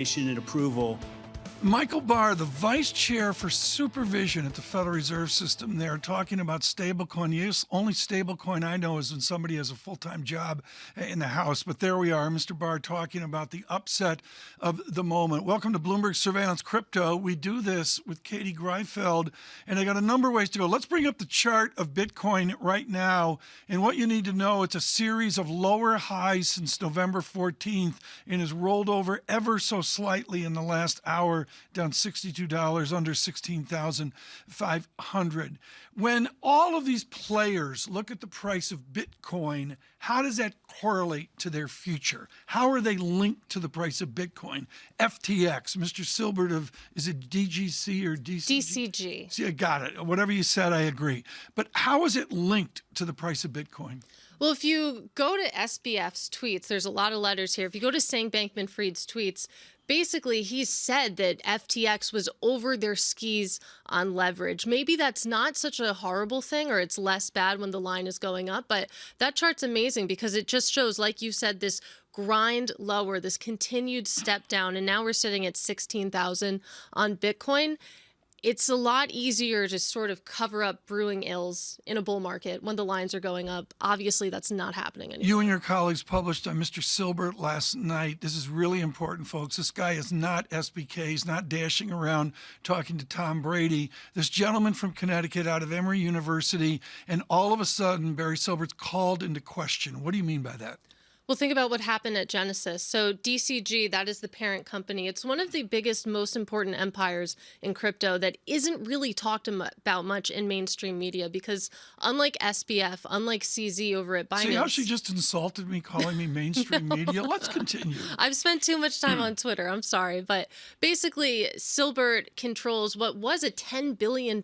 and approval. Michael Barr, the vice chair for supervision at the Federal Reserve System, they're talking about stablecoin. The only stablecoin I know is when somebody has a full-time job in the House. But there we are, Mr. Barr talking about the upset of the moment. Welcome to Bloomberg Surveillance Crypto. We do this with Kaie Greifeld, and I got a number of ways to go. Let's bring up the chart of Bitcoin right now. And what you need to know, it's a series of lower highs since November 14th and has rolled over ever so slightly in the last hour, down $62, under 16,500. When all of these players look at the price of Bitcoin, how does that correlate to their future? How are they linked to the price of Bitcoin? FTX, Mr. Silbert of, is it DGC or DCG? See, I got it. Whatever you said, I agree. But how is it linked to the price of Bitcoin? Well, if you go to SBF's tweets, there's a lot of letters here. If you go to Sam Bankman-Fried's tweets, basically, he said that FTX was over their skis on leverage. Maybe that's not such a horrible thing, or it's less bad when the line is going up. But that chart's amazing because it just shows, like you said, this grind lower, this continued step down. And now we're sitting at 16,000 on Bitcoin. It's a lot easier to sort of cover up brewing ills in a bull market when the lines are going up. Obviously, that's not happening anymore. You and your colleagues published on Mr. Silbert last night. This is really important, folks. This guy is not SBK. He's not dashing around talking to Tom Brady. This gentleman from Connecticut out of Emory University, and all of a sudden, Barry Silbert's called into question. What do you mean by that? Well, think about what happened at Genesis. So DCG, that is the parent company. It's one of the biggest, most important empires in crypto that isn't really talked about much in mainstream media because unlike SBF, unlike CZ over at Binance. See how she just insulted me calling me mainstream media? Let's continue. I've spent too much time on Twitter. I'm sorry. But basically, Silbert controls what was a $10 billion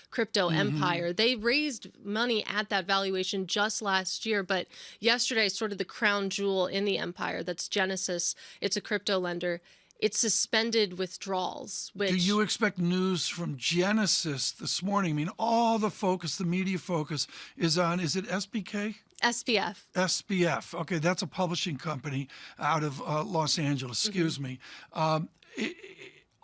crypto empire. They raised money at that valuation just last year. But yesterday, sort of the crown jewel in the empire, that's Genesis. It's a crypto lender. It suspended withdrawals. Which, do you expect news from Genesis this morning? I mean, all the focus, the media focus is on, is it SBK? SBF. SBF. Okay, that's a publishing company out of Los Angeles. Excuse me.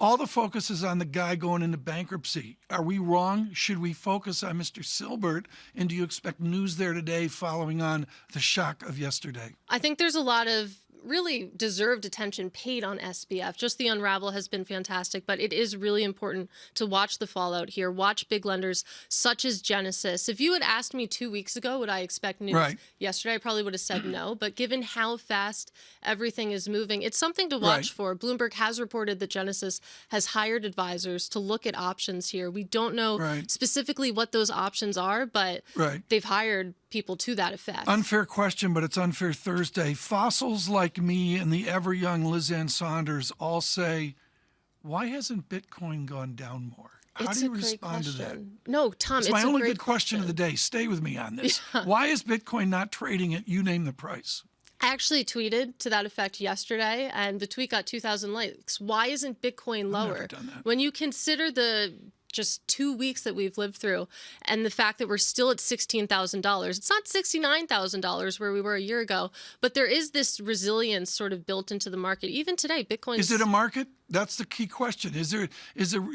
All the focus is on the guy going into bankruptcy. Are we wrong? Should we focus on Mr. Silbert? And do you expect news there today following on the shock of yesterday? I think there's a lot of really deserved attention paid on SBF. Just the unravel has been fantastic, but it is really important to watch the fallout here. Watch big lenders such as Genesis. If you had asked me 2 weeks ago, would I expect news yesterday, I probably would have said no. But given how fast everything is moving, it's something to watch for. Bloomberg has reported that Genesis has hired advisors to look at options here. We don't know specifically what those options are, but they've hired people to that effect. Unfair question, but it's Unfair Thursday. Fossils like me and the ever young Liz Ann Saunders all say, why hasn't Bitcoin gone down more? How do you respond to that? No, Tom, it's my only good question of the day. Stay with me on this. Why is Bitcoin not trading at, you name the price? I actually tweeted to that effect yesterday, and the tweet got 2,000 likes. Why isn't Bitcoin lower? I've never done that. When you consider the just 2 weeks that we've lived through and the fact that we're still at $16,000. It's not $69,000 where we were a year ago, but there is this resilience sort of built into the market. Even today, Bitcoin is it a market? That's the key question. Is there,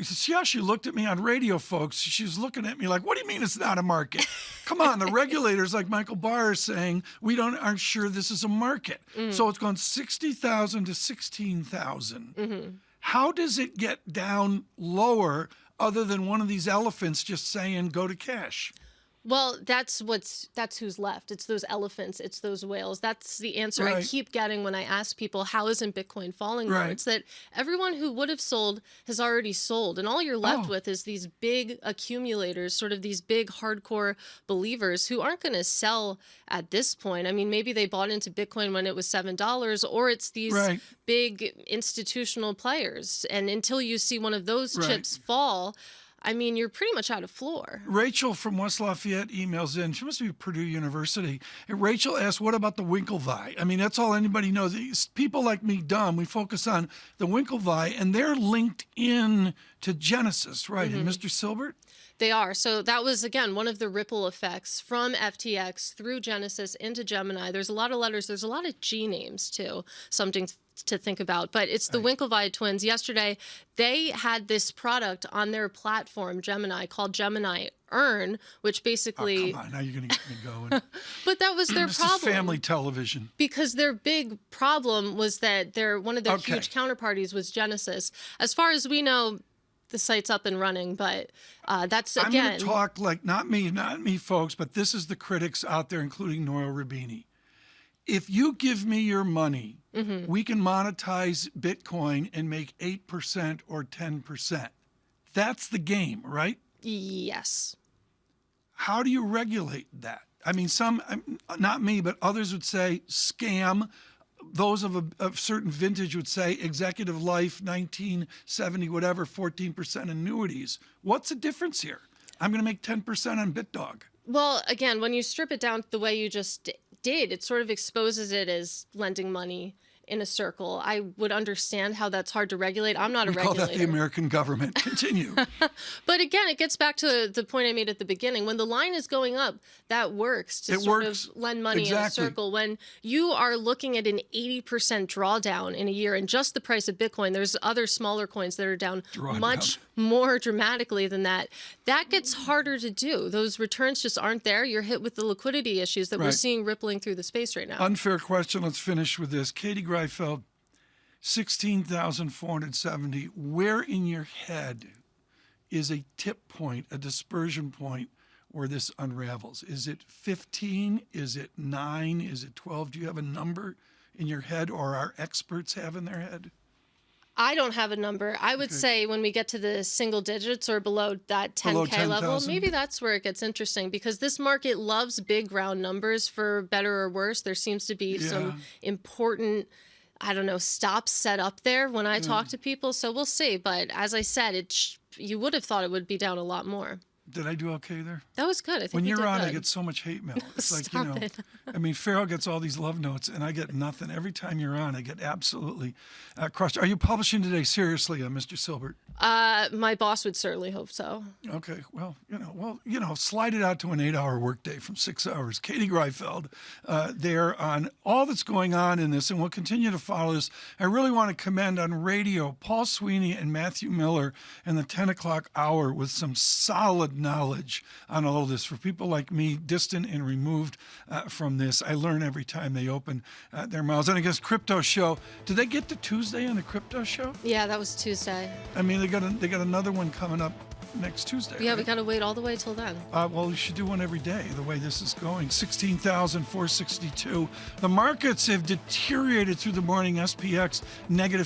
see how she looked at me on radio, folks? She was looking at me like, what do you mean it's not a market? Come on, the regulators like Michael Barr are saying, we aren't sure this is a market. So it's gone 60,000 to 16,000. How does it get down lower other than one of these elephants just saying, go to cash? Well, that's who's left. It's those elephants. It's those whales. That's the answer I keep getting when I ask people, how isn't Bitcoin falling more? It's that everyone who would have sold has already sold. And all you're left with is these big accumulators, sort of these big hardcore believers who aren't going to sell at this point. I mean, maybe they bought into Bitcoin when it was $7, or it's these big institutional players. And until you see one of those chips fall, I mean, you're pretty much out of floor. Rachel from West Lafayette emails in. She must be Purdue University. And Rachel asks, what about the Winklevi? I mean, that's all anybody knows. These people like me, dumb, we focus on the Winklevi, and they're linked in to Genesis, and Mr. Silbert? They are. So that was, again, one of the ripple effects from FTX through Genesis into Gemini. There's a lot of letters. There's a lot of G names, too. Something to think about. But it's the Winklevi twins. Yesterday, they had this product on their platform, Gemini, called Gemini Earn, which basically. Come on, now you're going to get me going. But that was their This problem. is family television. Because their big problem was that one of their huge counterparties was Genesis. As far as we know, the site's up and running, but that's again. I'm going to talk like not me, folks, but this is the critics out there, including Noel Rubini. If you give me your money, we can monetize Bitcoin and make 8% or 10%. That's the game, right? Yes. How do you regulate that? I mean, some, not me, but others would say scam. Those of a certain vintage would say executive life, 1970, whatever, 14% annuities. What's the difference here? I'm going to make 10% on BitDog. Well, again, when you strip it down the way you just did, it sort of exposes it as lending money in a circle. I would understand how that's hard to regulate. I'm not a regulator. We call that the American government. Continue. But again, it gets back to the point I made at the beginning. When the line is going up, that works to of lend money in a circle. When you are looking at an 80% drawdown in a year and just the price of Bitcoin, there's other smaller coins that are down much more dramatically than that. That gets harder to do. Those returns just aren't there. You're hit with the liquidity issues that we're seeing rippling through the space right now. Unfair question. Let's finish with this. Katie Greifeld, 16,470. Where in your head is a tip point, a dispersion point where this unravels? Is it 15? Is it 9? Is it 12? Do you have a number in your head, or our experts have in their head? I don't have a number. I would say when we get to the single digits or below that 10K level, maybe that's where it gets interesting, because this market loves big round numbers for better or worse. There seems to be some important, I don't know, stops set up there when I talk to people. So we'll see. But as I said, you would have thought it would be down a lot more. Did I do okay there? That was good. I think when you're on, good. I get so much hate mail. It's like, Stop it. I mean, Farrell gets all these love notes, and I get nothing. Every time you're on, I get absolutely crushed. Are you publishing today seriously, Mr. Silbert? My boss would certainly hope so. Okay, well, slide it out to an 8-hour workday from 6 hours. Katie Greifeld, there on all that's going on in this, and we'll continue to follow this. I really want to commend on radio Paul Sweeney and Matthew Miller in the 10 o'clock hour with some solid knowledge on all of this. For people like me, distant and removed from this, I learn every time they open their mouths. And I guess Crypto Show, did they get to Tuesday on the Crypto Show? Yeah, that was Tuesday. I mean, they got another one coming up next Tuesday. Yeah, right? We got to wait all the way till then. Well, we should do one every day, the way this is going. 16,462. The markets have deteriorated through the morning. SPX negative